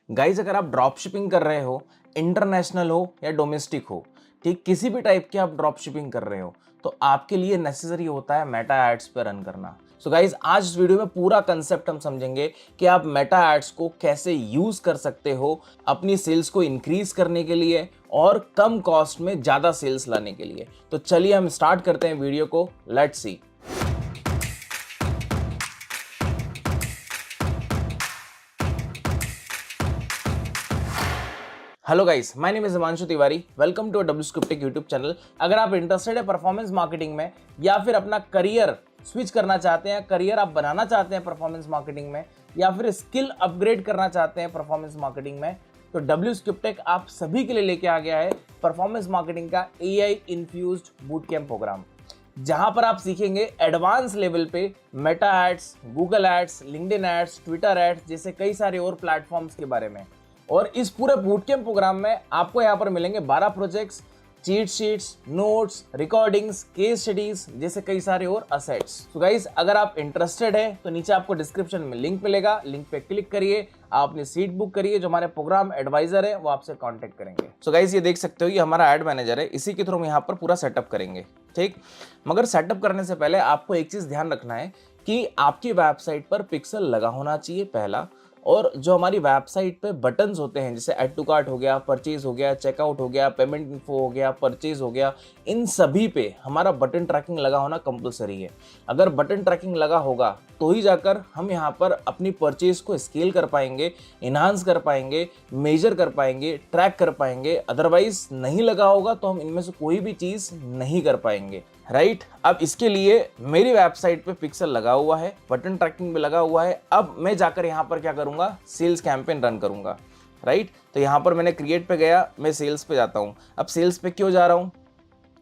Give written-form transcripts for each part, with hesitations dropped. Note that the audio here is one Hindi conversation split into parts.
गाइज अगर आप ड्रॉप शिपिंग कर रहे हो, इंटरनेशनल हो या डोमेस्टिक हो, ठीक किसी भी टाइप की आप ड्रॉप शिपिंग कर रहे हो, तो आपके लिए नेसेसरी होता है मेटा एड्स पे रन करना। सो गाइज आज इस वीडियो में पूरा कंसेप्ट हम समझेंगे कि आप मेटा एड्स को कैसे यूज कर सकते हो अपनी सेल्स को इंक्रीज करने के लिए और कम कॉस्ट में ज्यादा सेल्स लाने के लिए। तो चलिए हम स्टार्ट करते हैं वीडियो को, let's see. Hello guys, my name is Himanshu Tiwari. Welcome to W Scriptic YouTube channel. अगर आप इंटरेस्टेड है परफॉर्मेंस मार्केटिंग में या फिर अपना करियर स्विच करना चाहते हैं, करियर आप बनाना चाहते हैं परफॉर्मेंस मार्केटिंग में, या फिर स्किल अपग्रेड करना चाहते हैं परफॉर्मेंस मार्केटिंग में, तो डब्ल्यू स्क्रिप्टिक आप सभी के लिए लेके आ गया है परफॉर्मेंस मार्केटिंग का AI infused boot camp programme, जहां पर आप सीखेंगे एडवांस लेवल पे Meta ads, Google ads, LinkedIn ads, Twitter ads जैसे कई सारे और प्लेटफॉर्म्स के बारे में। और इस पूरे बूट कैंप प्रोग्राम में आपको यहाँ पर मिलेंगे 12 projects, cheat sheets, notes, recordings, case studies जैसे कई सारे और असेट्स। तो गाइस अगर आप इंटरेस्टेड है तो नीचे आपको डिस्क्रिप्शन में लिंक मिलेगा, लिंक पे क्लिक करिए, आप अपनी सीट बुक करिए। जो हमारे प्रोग्राम एडवाइजर है वो आपसे कांटेक्ट करेंगे। सो गाइस ये देख सकते हो, ये हमारा एड मैनेजर है, इसी के थ्रू हम यहाँ पर पूरा सेटअप करेंगे, ठीक। मगर सेटअप करने से पहले आपको एक चीज ध्यान रखना है कि आपकी वेबसाइट पर पिक्सल लगा होना चाहिए पहला, और जो हमारी वेबसाइट पे बटन्स होते हैं जैसे ऐड टू कार्ट हो गया, परचेज हो गया, चेकआउट हो गया, पेमेंट इन्फो हो गया, परचेज हो गया, इन सभी पे हमारा बटन ट्रैकिंग लगा होना कंपलसरी है। अगर बटन ट्रैकिंग लगा होगा तो ही जाकर हम यहाँ पर अपनी परचेज को स्केल कर पाएंगे, इन्हांस कर पाएंगे, मेजर कर पाएंगे, ट्रैक कर पाएंगे। अदरवाइज नहीं लगा होगा तो हम इनमें से कोई भी चीज नहीं कर पाएंगे, राइट। अब इसके लिए मेरी वेबसाइट पे पिक्सल लगा हुआ है, बटन ट्रैकिंग भी लगा हुआ है। अब मैं जाकर यहाँ पर क्या करूंगा, सेल्स कैंपेन रन करूंगा, राइट। तो यहाँ पर मैंने क्रिएट पे गया, मैं सेल्स पे जाता हूँ। अब सेल्स पे क्यों जा रहा हूँ,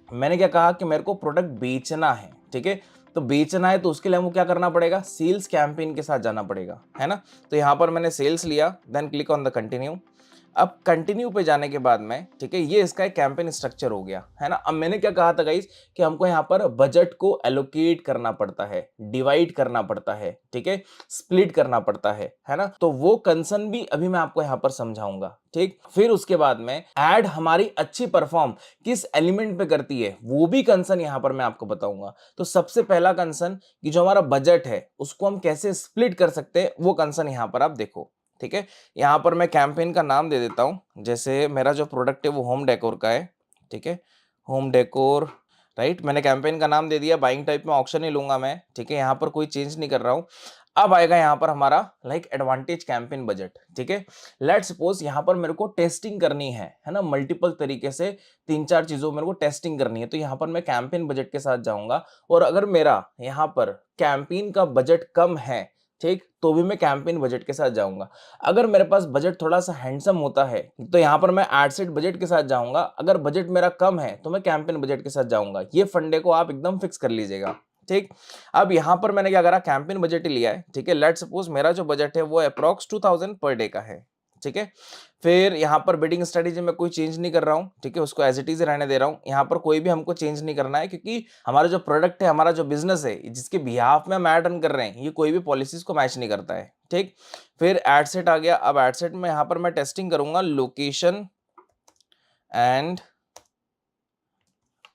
मैंने क्या कहा कि मेरे को प्रोडक्ट बेचना है, ठीक है। तो बेचना है तो उसके लिए हमको क्या करना पड़ेगा, सेल्स कैंपेन के साथ जाना पड़ेगा, है ना। तो यहाँ पर मैंने सेल्स लिया, then click on the continue. अब कंटिन्यू पे जाने के बाद में, ठीक है, ये इसका एक कैंपेन स्ट्रक्चर हो गया, है ना। अब मैंने क्या कहा था गाइस कि हमको यहाँ पर बजट को एलोकेट करना पड़ता है, डिवाइड करना पड़ता है, ठीक है, स्प्लिट करना पड़ता है ना। तो वो कंसर्न भी अभी मैं आपको यहाँ पर समझाऊंगा, ठीक। फिर उसके बाद में एड हमारी अच्छी परफॉर्म किस एलिमेंट पे करती है वो भी कंसर्न यहाँ पर मैं आपको बताऊंगा। तो सबसे पहला कंसर्न कि जो हमारा बजट है उसको हम कैसे स्प्लिट कर सकते हैं, वो कंसर्न यहाँ पर आप देखो, ठीक है। यहाँ पर मैं कैंपेन का नाम दे देता हूँ, जैसे मेरा जो प्रोडक्ट है वो होम डेकोर का है, ठीक है, होम डेकोर, राइट। मैंने कैंपेन का नाम दे दिया, बाइंग टाइप में ऑप्शन ही लूंगा मैं, ठीक है, यहाँ पर कोई चेंज नहीं कर रहा हूँ। अब आएगा यहाँ पर हमारा लाइक एडवांटेज कैंपेन बजट, ठीक है। लेट सपोज यहाँ पर मेरे को टेस्टिंग करनी है ना, मल्टीपल तरीके से 3-4 चीजों मेरे को टेस्टिंग करनी है, तो यहाँ पर मैं कैंपेन बजट के साथ जाऊंगा। और अगर मेरा यहाँ पर कैंपेन का बजट कम है, ठीक, तो भी मैं कैंपेन बजट के साथ जाऊंगा। अगर मेरे पास बजट थोड़ा सा हैंडसम होता है तो यहाँ पर मैं एड सेट बजट के साथ जाऊंगा। अगर बजट मेरा कम है तो मैं कैंपेन बजट के साथ जाऊंगा। ये फंडे को आप एकदम फिक्स कर लीजिएगा, ठीक। अब यहाँ पर मैंने क्या करा, कैंपेन बजट ही लिया है, ठीक है। लेट सपोज मेरा जो बजट है वो अप्रॉक्स 2000 पर डे का है, ठीक है। फिर यहाँ पर बिडिंग स्ट्रेटेजी में कोई चेंज नहीं कर रहा हूँ, ठीक है, उसको एज इट इज रहने दे रहा हूँ। यहाँ पर कोई भी हमको चेंज नहीं करना है, क्योंकि हमारा जो प्रोडक्ट है, हमारा जो बिजनेस है, जिसके बिहाफ में हम ऐड रन कर रहे हैं, ये कोई भी पॉलिसीज को मैच नहीं करता है, ठीक। फिर एड सेट आ गया। अब एड सेट में यहाँ पर मैं टेस्टिंग करूंगा लोकेशन एंड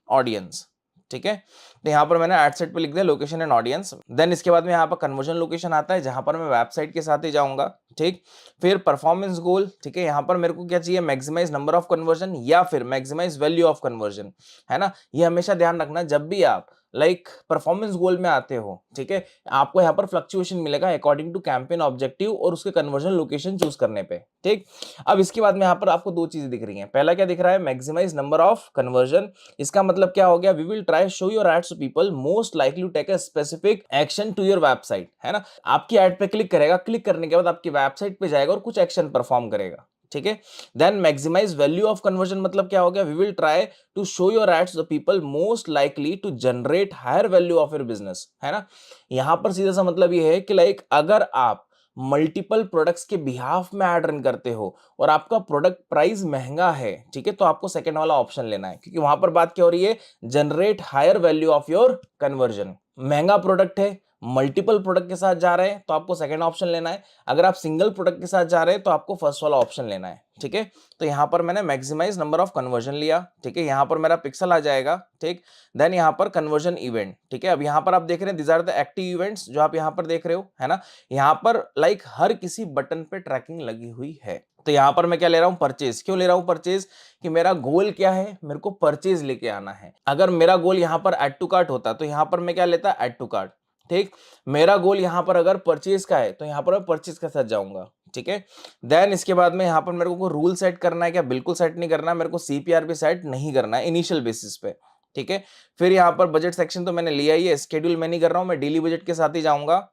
ऑडियंस, ठीक है। तो यहाँ पर मैंने एड सेट पे लिख दिया लोकेशन एंड ऑडियंस। देन इसके बाद में यहाँ पर कन्वर्जन लोकेशन आता है, जहां पर मैं वेबसाइट के साथ ही जाऊंगा, ठीक। फिर परफॉर्मेंस गोल, ठीक है, यहाँ पर मेरे को क्या चाहिए, मैक्सिमाइज नंबर ऑफ कन्वर्जन या फिर मैक्सिमाइज वैल्यू ऑफ कन्वर्जन, है ना। ये हमेशा ध्यान रखना जब भी आप लाइक परफॉर्मेंस गोल में आते हो, ठीक है, आपको यहाँ पर फ्लक्चुएशन मिलेगा अकॉर्डिंग टू कैंपेन ऑब्जेक्टिव और उसके कन्वर्जन लोकेशन चूज करने पे, ठीक। अब इसके बाद में यहाँ पर आपको दो चीजें दिख रही हैं। पहला क्या दिख रहा है, मैक्सिमाइज नंबर ऑफ कन्वर्जन। इसका मतलब क्या हो गया, we will try show your ads to people most likely to take a specific action to your website, है ना। आपकी एड पे क्लिक करेगा, क्लिक करने के बाद आपकी वेबसाइट पे जाएगा और कुछ एक्शन परफॉर्म करेगा, ठीक है। Then maximise value of conversion मतलब क्या हो गया, we will try to show your ads to the people most likely to generate higher value of your business, है ना। यहां पर सीधा सा मतलब ये है कि लाइक अगर आप मल्टीपल प्रोडक्ट्स के बिहाफ में ऐड रन करते हो और आपका प्रोडक्ट प्राइस महंगा है, ठीक है, तो आपको सेकंड वाला ऑप्शन लेना है, क्योंकि वहां पर बात क्या हो रही है, generate higher value of your conversion. महंगा प्रोडक्ट है, मल्टीपल प्रोडक्ट के साथ जा रहे हैं तो आपको सेकंड ऑप्शन लेना है, अगर आप सिंगल प्रोडक्ट के साथ जा रहे हैं तो आपको फर्स्ट वाला ऑप्शन लेना है, ठीक है। तो यहाँ पर मैंने मैक्सिमाइज नंबर ऑफ कन्वर्जन लिया, ठीक है, यहाँ पर मेरा पिक्सल आ जाएगा, ठीक। देन यहाँ पर कन्वर्जन इवेंट, ठीक है। अब यहाँ पर आप देख रहे हैं these are the active events जो आप यहाँ पर देख रहे हो, है ना। यहाँ पर लाइक हर किसी बटन पे ट्रैकिंग लगी हुई है। तो यहाँ पर मैं क्या ले रहा हूँ, परचेज। क्यों ले रहा हूँ परचेज, कि मेरा गोल क्या है, मेरे को परचेज लेके आना है। अगर मेरा गोल यहाँ पर ऐड टू कार्ट होता तो यहाँ पर मैं क्या लेता, ऐड टू कार्ट, ठीक। मेरा गोल यहाँ पर अगर परचेज का है तो यहाँ पर मैं परचेज के साथ जाऊंगा, ठीक है। देन इसके बाद में यहाँ पर मेरे को रूल सेट करना है क्या, बिल्कुल सेट नहीं करना है, मेरे को सीपीआर भी सेट नहीं करना है इनिशियल बेसिस पे, ठीक है। फिर यहाँ पर बजट सेक्शन तो मैंने लिया ही है, स्केड्यूल मैं नहीं कर रहा हूं, मैं डेली बजट के साथ ही जाऊंगा।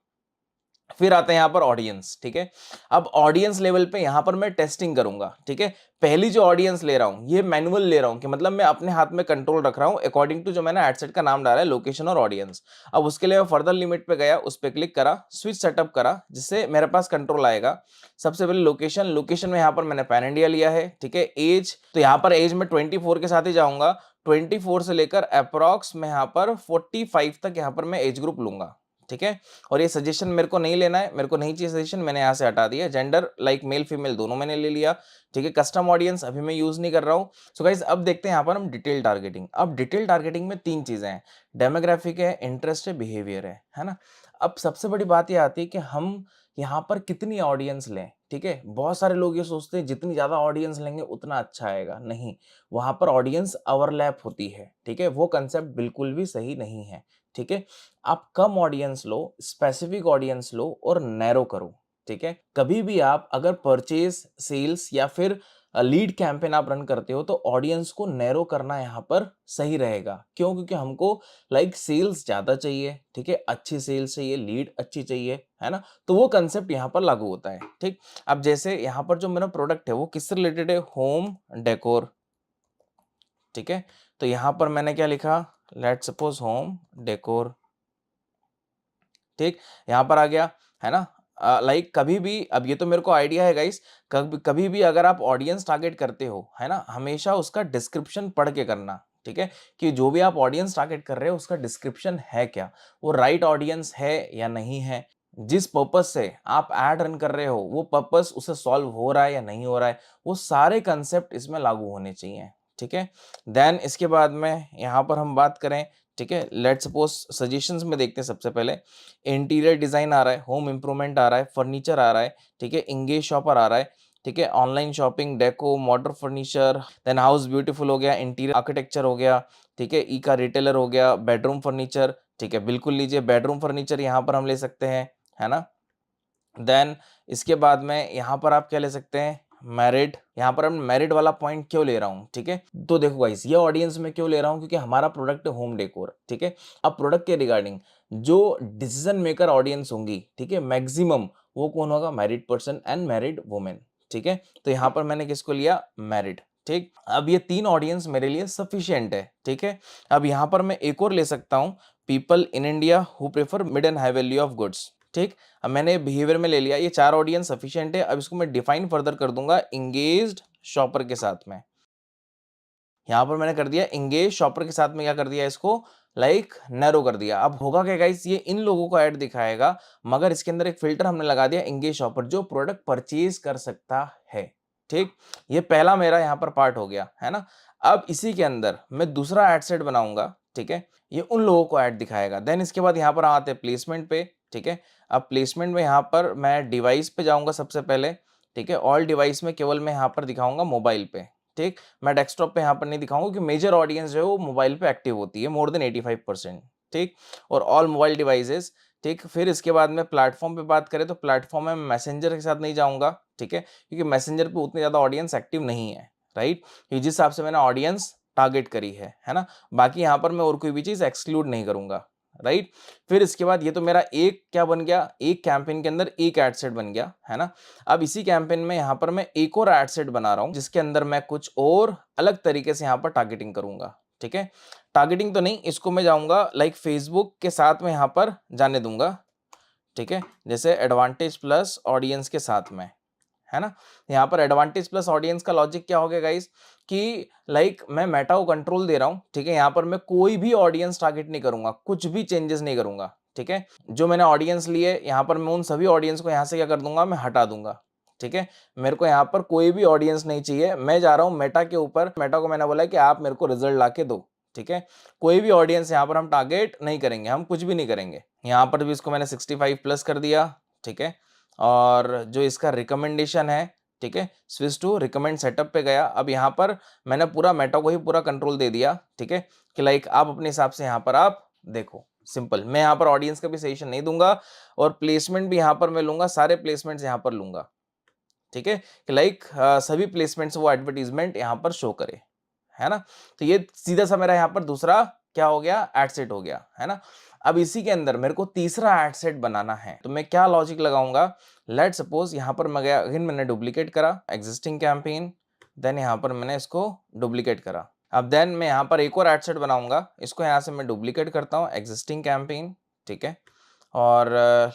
फिर आते हैं यहाँ पर ऑडियंस, ठीक है। अब ऑडियंस लेवल पे यहाँ पर मैं टेस्टिंग करूंगा, ठीक है। पहली जो ऑडियंस ले रहा हूँ ये मैनुअल ले रहा हूँ, कि मतलब मैं अपने हाथ में कंट्रोल रख रहा हूँ अकॉर्डिंग टू जो मैंने एड सेट का नाम डाला है, लोकेशन और ऑडियंस। अब उसके लिए मैं फर्दर लिमिट पे गया, उस पर क्लिक करा, स्विच सेटअप करा, जिससे मेरे पास कंट्रोल आएगा। सबसे पहले लोकेशन में यहाँ पर मैंने पैन इंडिया लिया है, ठीक है। एज, तो यहाँ पर एज में 24 के साथ ही जाऊंगा, 24 से लेकर अप्रॉक्स में यहाँ पर 45 तक यहाँ पर मैं एज ग्रुप लूंगा, ठीक है। और ये सजेशन मेरे को नहीं लेना है, मेरे को नहीं चाहिए सजेशन, मैंने यहाँ से हटा दिया। जेंडर लाइक मेल फीमेल दोनों मैंने ले लिया, ठीक है। कस्टम ऑडियंस अभी मैं यूज नहीं कर रहा हूँ। सो गाइस अब देखते हैं यहाँ पर हम डिटेल टारगेटिंग। अब डिटेल टारगेटिंग में 3 चीजें हैं, डेमोग्राफिक है, इंटरेस्ट है, बिहेवियर है ना। अब सबसे बड़ी बात ये आती है कि हम यहाँ पर कितनी ऑडियंस लें, ठीक है। बहुत सारे लोग ये सोचते हैं जितनी ज्यादा ऑडियंस लेंगे उतना अच्छा आएगा, नहीं, वहां पर ऑडियंस ओवरलैप होती है, ठीक है। वो कंसेप्ट बिल्कुल भी सही नहीं है, ठीक है। आप कम ऑडियंस लो, स्पेसिफिक ऑडियंस लो और नैरो करो, ठीक है। कभी भी आप अगर परचेज, सेल्स या फिर लीड कैंपेन आप रन करते हो तो ऑडियंस को नैरो करना यहाँ पर सही रहेगा। क्यों, क्योंकि हमको लाइक सेल्स ज्यादा चाहिए, ठीक है, अच्छी सेल्स चाहिए, लीड अच्छी चाहिए, है ना। तो वो कंसेप्ट यहाँ पर लागू होता है, ठीक। अब जैसे यहाँ पर जो मेरा प्रोडक्ट है वो किससे रिलेटेड है, होम डेकोर, ठीक है। तो यहाँ पर मैंने क्या लिखा, लेट्स सपोज होम डेकोर, ठीक। यहाँ पर आ गया, है ना। लाइक कभी भी, अब ये तो मेरे को आइडिया है गाइस, कभी भी अगर आप ऑडियंस टारगेट करते हो, है ना, हमेशा उसका डिस्क्रिप्शन पढ़ के करना, ठीक है। कि जो भी आप ऑडियंस टारगेट कर रहे हो उसका डिस्क्रिप्शन है क्या, वो राइट ऑडियंस है या नहीं है, जिस पर्पस से आप एड रन कर रहे हो वो पर्पस उसे सॉल्व हो रहा है या नहीं हो रहा है, वो सारे कंसेप्ट इसमें लागू होने चाहिए, ठीक है। देन इसके बाद में यहाँ पर हम बात करें, ठीक है, लेट्स सपोज सजेशंस में देखते हैं। सबसे पहले इंटीरियर डिजाइन आ रहा है, होम इंप्रूवमेंट आ रहा है, फर्नीचर आ रहा है, ठीक है, इंगेज शॉपर आ रहा है, ठीक है, online shopping, deco, modern furniture, then house beautiful हो गया, इंटीरियर आर्किटेक्चर हो गया, ठीक है, ई का रिटेलर हो गया, बेडरूम फर्नीचर, ठीक है, बिल्कुल लीजिए बेडरूम फर्नीचर यहाँ पर हम ले सकते हैं, है ना। देन इसके बाद में यहाँ पर आप क्या ले सकते हैं, मैरिड। यहाँ पर हम मैरिड वाला पॉइंट क्यों ले रहा हूँ, ठीक है। तो देखो गाइस ये ऑडियंस में क्यों ले रहा हूँ, क्योंकि हमारा प्रोडक्ट है होम डेकोर, ठीक है। अब प्रोडक्ट के रिगार्डिंग जो डिसीजन मेकर ऑडियंस होंगी, ठीक है, मैक्सिमम वो कौन होगा, married person and married women, ठीक है। तो यहाँ पर मैंने किसको लिया, मैरिड, ठीक। अब ये 3 ऑडियंस मेरे लिए सफिशिएंट है, ठीक है। अब यहाँ पर मैं एक और ले सकता हूँ, people in India who prefer mid and high value of goods, ठीक। अब मैंने बिहेवियर में ले लिया, ये 4 ऑडियंस सफिशिएंट है। अब इसको मैं डिफाइन फर्दर कर दूंगा इंगेज्ड शॉपर के साथ में। यहाँ पर मैंने कर दिया इंगेज शॉपर के साथ में, क्या कर दिया इसको, लाइक नैरो कर दिया। अब होगा क्या गाइस, ये इन लोगों को ऐड दिखाएगा, मगर इसके अंदर एक फिल्टर हमने लगा दिया इंगेज शॉपर, जो प्रोडक्ट परचेज कर सकता है, ठीक। ये पहला मेरा यहाँ पर पार्ट हो गया, है ना। अब इसी के अंदर मैं दूसरा एड सेट बनाऊंगा, ठीक है, ये उन लोगों को ऐड दिखाएगा। देन इसके बाद यहाँ पर आते हैं प्लेसमेंट पे, ठीक है। अब प्लेसमेंट में यहाँ पर मैं डिवाइस पे जाऊंगा सबसे पहले, ठीक है। ऑल डिवाइस में केवल मैं यहाँ पर दिखाऊंगा मोबाइल पे, ठीक। मैं डेस्कटॉप पे यहाँ पर नहीं दिखाऊंगा कि मेजर ऑडियंस जो है वो मोबाइल पे एक्टिव होती है, मोर देन 85%, ठीक। और ऑल मोबाइल डिवाइसेस, ठीक। फिर इसके बाद में प्लेटफॉर्म पे बात करें तो प्लेटफॉर्म में मैसेंजर के साथ नहीं जाऊंगा, ठीक है, क्योंकि मैसेंजर पे उतनी ज्यादा ऑडियंस एक्टिव नहीं है, राइट। जिस हिसाब से मैंने ऑडियंस टारगेट करी है ना। बाकी यहाँ पर मैं और कोई भी चीज एक्सक्लूड नहीं करूंगा, राइट। फिर इसके बाद ये तो मेरा एक क्या बन गया, एक कैंपेन के अंदर एक एड सेट बन गया, है ना। अब इसी कैंपेन में यहाँ पर मैं एक और एड सेट बना रहा हूँ, जिसके अंदर मैं कुछ और अलग तरीके से यहाँ पर टारगेटिंग करूंगा, ठीक है। टारगेटिंग तो नहीं, इसको मैं जाऊंगा लाइक फेसबुक के साथ में यहाँ पर जाने दूंगा, ठीक है, जैसे एडवांटेज प्लस ऑडियंस के साथ में, है ना। यहाँ पर एडवांटेज प्लस ऑडियंस का लॉजिक क्या हो गया गाइस, कि लाइक मैं मेटा को कंट्रोल दे रहा हूँ, ठीक है। यहाँ पर मैं कोई भी ऑडियंस टारगेट नहीं करूंगा, कुछ भी चेंजेस नहीं करूंगा, ठीक है। जो मैंने ऑडियंस लिए यहाँ पर मैं उन सभी ऑडियंस को यहाँ से क्या कर दूंगा, मैं हटा दूंगा, ठीक है। मेरे को यहाँ पर कोई भी ऑडियंस नहीं चाहिए, मैं जा रहा हूँ मेटा के ऊपर। मेटा को मैंने बोला है कि आप मेरे को रिजल्ट ला के दो, ठीक है। कोई भी ऑडियंस यहाँ पर हम टारगेट नहीं करेंगे, हम कुछ भी नहीं करेंगे। यहाँ पर भी इसको मैंने 65 प्लस कर दिया, ठीक है। और जो इसका रिकमेंडेशन है, ठीक है, स्विच टू रिकमेंड सेटअप पे गया। अब यहाँ पर मैंने पूरा मेटा को ही पूरा कंट्रोल दे दिया, ठीक है, कि लाइक आप अपने हिसाब से यहाँ पर आप देखो। सिंपल, मैं यहाँ पर ऑडियंस का भी सजेशन नहीं दूंगा और प्लेसमेंट भी यहाँ पर मैं लूंगा, सारे प्लेसमेंट्स यहाँ पर लूंगा, ठीक है, कि लाइक सभी प्लेसमेंट्स वो एडवर्टीजमेंट यहाँ पर शो करे, है ना। तो ये सीधा सा मेरा यहाँ पर दूसरा क्या हो गया, एड सेट हो गया, है ना। अब इसी के अंदर मेरे को तीसरा एड सेट बनाना है, तो मैं क्या लॉजिक लगाऊंगा। लेट सपोज यहाँ पर मैं गया, अगेन मैंने डुप्लीकेट करा एग्जिस्टिंग कैंपेन, देन यहाँ पर मैंने इसको डुप्लीकेट करा। अब देन मैं यहाँ पर एक और एड सेट बनाऊंगा, इसको यहाँ से मैं डुप्लीकेट करता हूँ एग्जिस्टिंग कैंपेन, ठीक है। और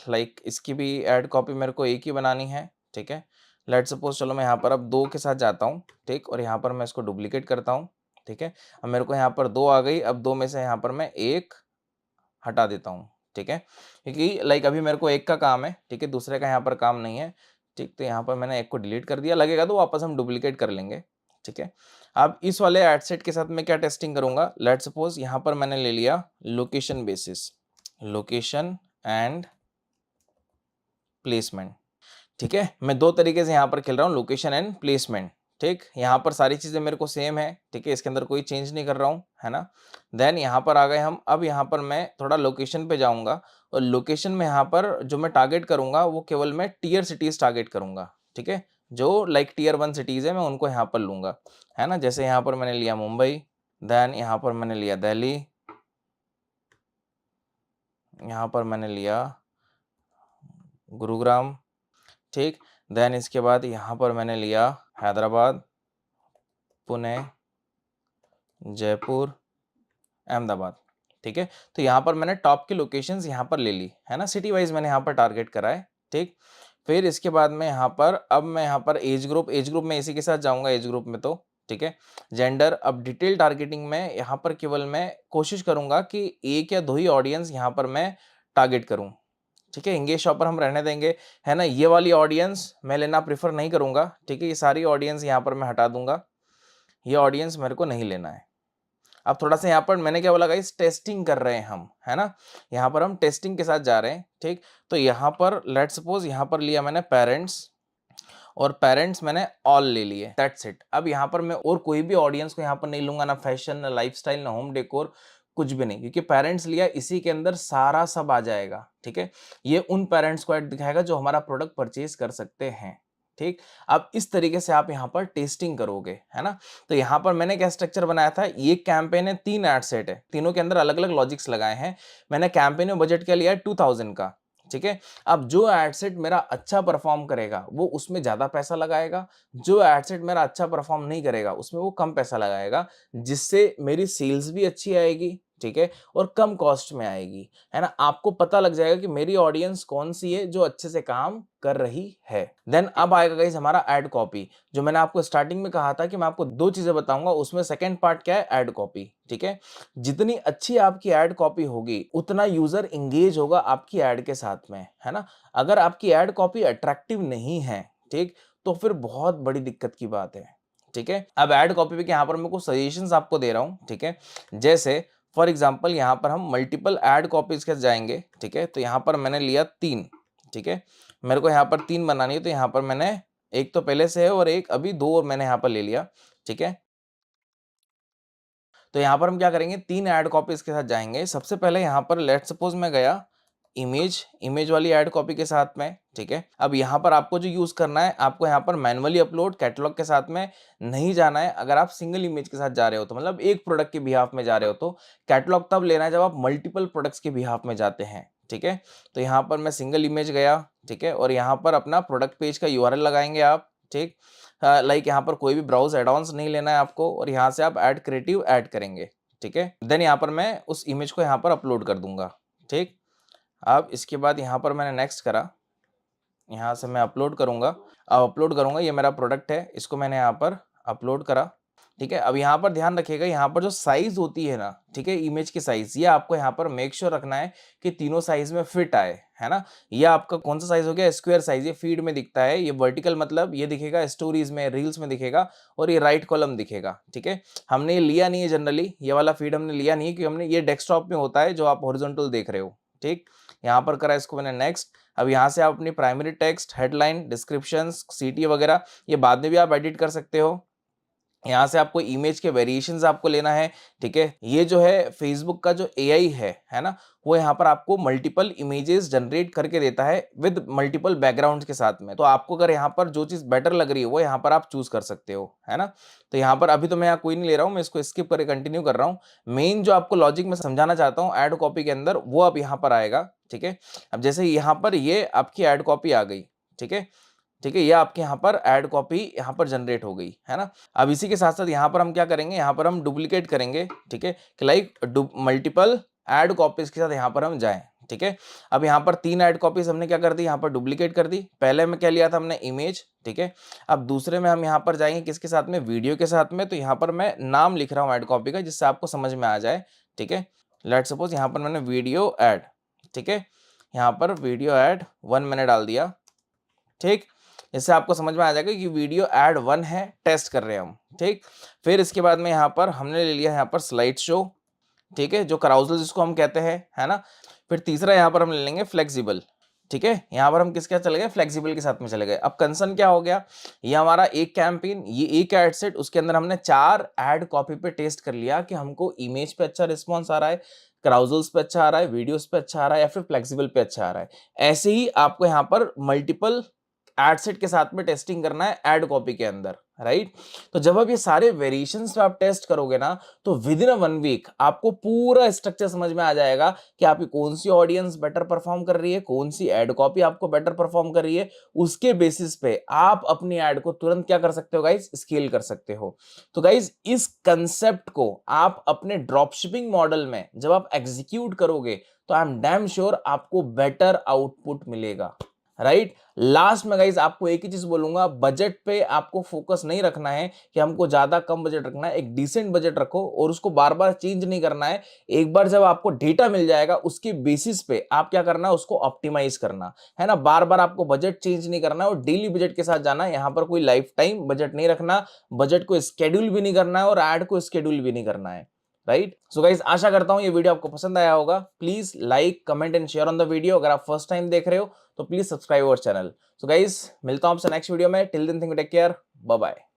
लाइक इसकी भी एड कॉपी मेरे को एक ही बनानी है, ठीक है। लेट सपोज चलो मैं यहाँ पर अब 2 के साथ जाता हूँ, ठीक, और यहाँ पर मैं इसको डुप्लीकेट करता हूँ, ठीक है। अब मेरे को यहाँ पर 2 आ गई, अब 2 में से यहाँ पर मैं 1 हटा देता हूँ, ठीक है, क्योंकि लाइक अभी मेरे को 1 का काम है, ठीक है, दूसरे का यहाँ पर काम नहीं है, ठीक। तो यहाँ पर मैंने 1 को डिलीट कर दिया, लगेगा तो वापस हम डुप्लीकेट कर लेंगे, ठीक है। अब इस वाले एड सेट के साथ मैं क्या टेस्टिंग करूंगा। लेट सपोज यहाँ पर मैंने ले लिया location basis, location and placement, ठीक है। मैं 2 तरीके से यहाँ पर खेल रहा हूँ, लोकेशन एंड प्लेसमेंट, ठीक। यहाँ पर सारी चीजें मेरे को सेम है, ठीक है, इसके अंदर कोई चेंज नहीं कर रहा हूँ, है ना। देन यहाँ पर आ गए हम, अब यहाँ पर मैं थोड़ा लोकेशन पे जाऊंगा और लोकेशन में यहाँ पर जो मैं टारगेट करूंगा वो केवल मैं टीयर सिटीज टारगेट करूंगा, ठीक है। जो लाइक टीयर 1 सिटीज है मैं उनको यहाँ पर लूंगा, है ना। जैसे यहाँ पर मैंने लिया मुंबई, देन यहाँ पर मैंने लिया दिल्ली, यहाँ पर मैंने लिया गुरुग्राम, ठीक। देन इसके बाद यहाँ पर मैंने लिया हैदराबाद, पुणे, जयपुर, अहमदाबाद, ठीक है। तो यहाँ पर मैंने टॉप की लोकेशंस यहाँ पर ले ली, है ना, सिटी वाइज मैंने यहाँ पर टारगेट करा है, ठीक। फिर इसके बाद में यहाँ पर अब मैं यहाँ पर एज ग्रुप में इसी के साथ जाऊंगा, एज ग्रुप में तो ठीक है। जेंडर, अब डिटेल टारगेटिंग में यहाँ पर केवल मैं कोशिश करूंगा कि 1 या 2 ही ऑडियंस यहाँ पर मैं टारगेट करूँ, ठीक है। इंगेज शॉपर हम रहने देंगे, है ना। ये वाली ऑडियंस मैं लेना प्रेफर नहीं करूंगा, ठीक है। ये सारी ऑडियंस यहाँ पर मैं हटा दूंगा, ये ऑडियंस मेरे को नहीं लेना है। अब थोड़ा सा यहाँ पर मैंने क्या बोला गाइस, टेस्टिंग कर रहे हैं हम, है ना। यहाँ पर हम टेस्टिंग के साथ जा रहे हैं, ठीक। तो यहाँ पर लेट सपोज यहाँ पर लिया मैंने पेरेंट्स, और पेरेंट्स मैंने ऑल ले लिए, दैट्स इट। अब यहाँ पर मैं और कोई भी ऑडियंस को यहाँ पर नहीं लूंगा, ना फैशन, ना लाइफस्टाइल, ना होम डेकोर, कुछ भी नहीं, क्योंकि पेरेंट्स लिया, इसी के अंदर सारा सब आ जाएगा, ठीक है। ये उन पेरेंट्स को ऐड दिखाएगा जो हमारा प्रोडक्ट परचेज कर सकते हैं, ठीक। अब इस तरीके से आप यहाँ पर टेस्टिंग करोगे, है ना। तो यहाँ पर मैंने क्या स्ट्रक्चर बनाया था, ये कैंपेन है, 3 एड सेट है, तीनों के अंदर अलग अलग लॉजिक्स लगाए हैं। मैंने कैंपेन में बजट क्या लिया है, 2000 का, ठीक है। अब जो एड सेट मेरा अच्छा परफॉर्म करेगा वो उसमें ज्यादा पैसा लगाएगा, जो एड सेट मेरा अच्छा परफॉर्म नहीं करेगा उसमें वो कम पैसा लगाएगा, जिससे मेरी सेल्स भी अच्छी आएगी, ठीक है, और कम कॉस्ट में आएगी, है ना। आपको पता लग जाएगा कि मेरी ऑडियंस कौन सी है जो अच्छे से काम कर रही है। देन अब आएगा गाइस हमारा एड कॉपी, जो मैंने आपको स्टार्टिंग में कहा था कि मैं आपको 2 चीजें बताऊंगा, उसमें सेकंड पार्ट क्या है, एड कॉपी, ठीक है। जितनी अच्छी आपकी एड कॉपी होगी उतना यूजर इंगेज होगा आपकी एड के साथ में, है ना। अगर आपकी एड कॉपी अट्रैक्टिव नहीं है, ठीक, तो फिर बहुत बड़ी दिक्कत की बात है, ठीक है। अब एड कॉपी पे यहाँ पर मैं कुछ सजेशंस आपको दे रहा हूँ, ठीक है। जैसे फॉर एग्जाम्पल यहाँ पर हम मल्टीपल एड कॉपीज के जाएंगे, ठीक है। तो यहाँ पर मैंने लिया 3, ठीक है, मेरे को यहाँ पर 3 बनानी है, तो यहाँ पर मैंने एक तो पहले से है और एक अभी 2 और मैंने यहाँ पर ले लिया, ठीक है। तो यहाँ पर हम क्या करेंगे, 3 एड कॉपीज के साथ जाएंगे। सबसे पहले यहाँ पर लेट सपोज मैं गया इमेज वाली एड कॉपी के साथ में, ठीक है। अब यहाँ पर आपको जो यूज करना है, आपको यहाँ पर मैनुअली अपलोड कैटलॉग के साथ में नहीं जाना है। अगर आप सिंगल इमेज के साथ जा रहे हो तो मतलब एक प्रोडक्ट के बिहाफ में जा रहे हो, तो कैटलॉग तब लेना है जब आप मल्टीपल प्रोडक्ट्स के बिहाफ में जाते हैं, ठीक है। तो यहाँ पर मैं सिंगल इमेज गया, ठीक है, और यहाँ पर अपना प्रोडक्ट पेज का यूआरएल लगाएंगे आप, ठीक। लाइक यहाँ पर कोई भी ब्राउज एडॉन्स नहीं लेना है आपको, और यहाँ से आप ऐड क्रिएटिव ऐड करेंगे, ठीक है। देन यहाँ पर मैं उस इमेज को यहाँ पर अपलोड कर दूंगा, ठीक। अब इसके बाद यहाँ पर मैंने नेक्स्ट करा, यहाँ से मैं अपलोड करूँगा। अब अपलोड करूँगा, ये मेरा प्रोडक्ट है, इसको मैंने यहाँ पर अपलोड करा। ठीक है। अब यहाँ पर ध्यान रखिएगा, यहाँ पर जो साइज होती है ना, ठीक है, इमेज की साइज, ये आपको यहाँ पर मेक श्योर रखना है कि तीनों साइज में फिट आए, है ना। ये आपका कौन सा साइज हो गया, स्क्वायर साइज, ये फीड में दिखता है, ये वर्टिकल मतलब ये दिखेगा स्टोरीज में, रील्स में दिखेगा, और ये राइट कॉलम दिखेगा, ठीक है। हमने ये लिया नहीं है जनरली, ये वाला फीड हमने लिया नहीं है, क्योंकि हमने ये डेस्कटॉप में होता है जो आप हॉरिजॉन्टल देख रहे हो, ठीक। यहाँ पर करा इसको मैंने नेक्स्ट। अब यहाँ से आप अपनी प्राइमरी टेक्स्ट, हेडलाइन, डिस्क्रिप्शन, सीटी वगैरह ये बाद में भी आप एडिट कर सकते हो। यहाँ से आपको इमेज के वेरिएशंस आपको लेना है, ठीक है। ये जो है फेसबुक का जो एआई है ना, वो यहाँ पर आपको मल्टीपल इमेजेस जनरेट करके देता है विद मल्टीपल बैकग्राउंड्स के साथ में। तो आपको अगर यहाँ पर जो चीज़ बेटर लग रही है वो यहाँ पर आप चूज कर सकते हो, है ना। तो यहाँ पर अभी तो मैं यहाँ कोई नहीं ले रहा हूँ, मैं इसको स्किप करके कंटिन्यू कर रहा हूँ। मेन जो आपको लॉजिक में समझाना चाहता हूँ ऐड कॉपी के अंदर, वो अब यहाँ पर आएगा, ठीक है। अब जैसे यहाँ पर ये आपकी ऐड कॉपी आ गई, ठीक है, ठीक है, ये आपके यहाँ पर ऐड कॉपी यहाँ पर जनरेट हो गई, है ना। अब इसी के साथ साथ यहाँ पर हम क्या करेंगे, यहाँ पर हम डुप्लीकेट करेंगे, ठीक है, कि लाइक मल्टीपल ऐड कॉपीज के साथ यहाँ पर हम जाएं, ठीक है। अब यहाँ पर 3 ऐड कॉपीज हमने क्या कर दी, यहाँ पर डुप्लीकेट कर दी। पहले में क्या लिया था हमने, इमेज, ठीक है। अब दूसरे में हम यहाँ पर जाएंगे किसके साथ में, वीडियो के साथ में। तो यहाँ पर मैं नाम लिख रहा हूँ ऐड कॉपी का, जिससे आपको समझ में आ जाए, ठीक है। लेट्स सपोज यहाँ पर मैंने वीडियो ऐड, ठीक है, यहाँ पर वीडियो ऐड 1 मैंने डाल दिया, ठीक। इससे आपको समझ में आ जाएगा कि वीडियो ऐड 1 है, टेस्ट कर रहे हैं हम, ठीक। फिर इसके बाद में यहाँ पर हमने ले लिया यहाँ पर स्लाइड शो, ठीक है, जो कराउजल जिसको हम कहते हैं, है ना। फिर तीसरा यहाँ पर हम ले लेंगे फ्लेक्सिबल, ठीक है। यहाँ पर हम किसके साथ चले गए, फ्लेक्सिबल के साथ में चले गए। अब कंसर्न क्या हो गया, ये हमारा एक कैंपेन, ये एक एड सेट, उसके अंदर हमने 4 ऐड कॉपी पे टेस्ट कर लिया कि हमको इमेज पे अच्छा रिस्पॉन्स आ रहा है, क्राउजल्स पे अच्छा आ रहा है, वीडियोस पे अच्छा आ रहा है, या फिर फ्लेक्सिबल पे अच्छा आ रहा है। ऐसे ही आपको यहाँ पर मल्टीपल एड सेट के साथ में टेस्टिंग करना है एड कॉपी के अंदर, राइट। तो जब आप ये सारे वेरिएशंस पे आप टेस्ट करोगे ना, तो विद इन 1 वीक आपको पूरा स्ट्रक्चर समझ में आ जाएगा कि आपकी कौन सी ऑडियंस बेटर परफॉर्म कर रही है, कौन सी एड कॉपी आपको बेटर परफॉर्म कर रही है। उसके बेसिस पे आप अपनी एड को तुरंत क्या कर सकते हो गाइस, स्केल कर सकते हो। तो गाइस इस कंसेप्ट को आप अपने ड्रॉप शिपिंग मॉडल में जब आप एग्जीक्यूट करोगे, तो आई एम डैम श्योर आपको बेटर आउटपुट मिलेगा, राइट। लास्ट में गाइज आपको एक ही चीज बोलूंगा, बजट पे आपको फोकस नहीं रखना है कि हमको ज्यादा कम बजट रखना है। एक डिसेंट बजट रखो और उसको बार बार चेंज नहीं करना है। एक बार जब आपको डेटा मिल जाएगा, उसके बेसिस पे आप क्या करना है, उसको ऑप्टिमाइज करना है ना। बार बार आपको बजट चेंज नहीं करना है और डेली बजट के साथ जाना है। यहां पर कोई लाइफ टाइम बजट नहीं रखना, बजट को स्केड्यूल भी नहीं करना है और एड को स्केड्यूल भी नहीं करना है, राइट। सो गाइस आशा करता हूं ये वीडियो आपको पसंद आया होगा। Please like, comment and share on the video. अगर आप फर्स्ट टाइम देख रहे हो तो please subscribe our channel. So guys मिलता हूं आपसे नेक्स्ट वीडियो में। Till then think take care, bye bye.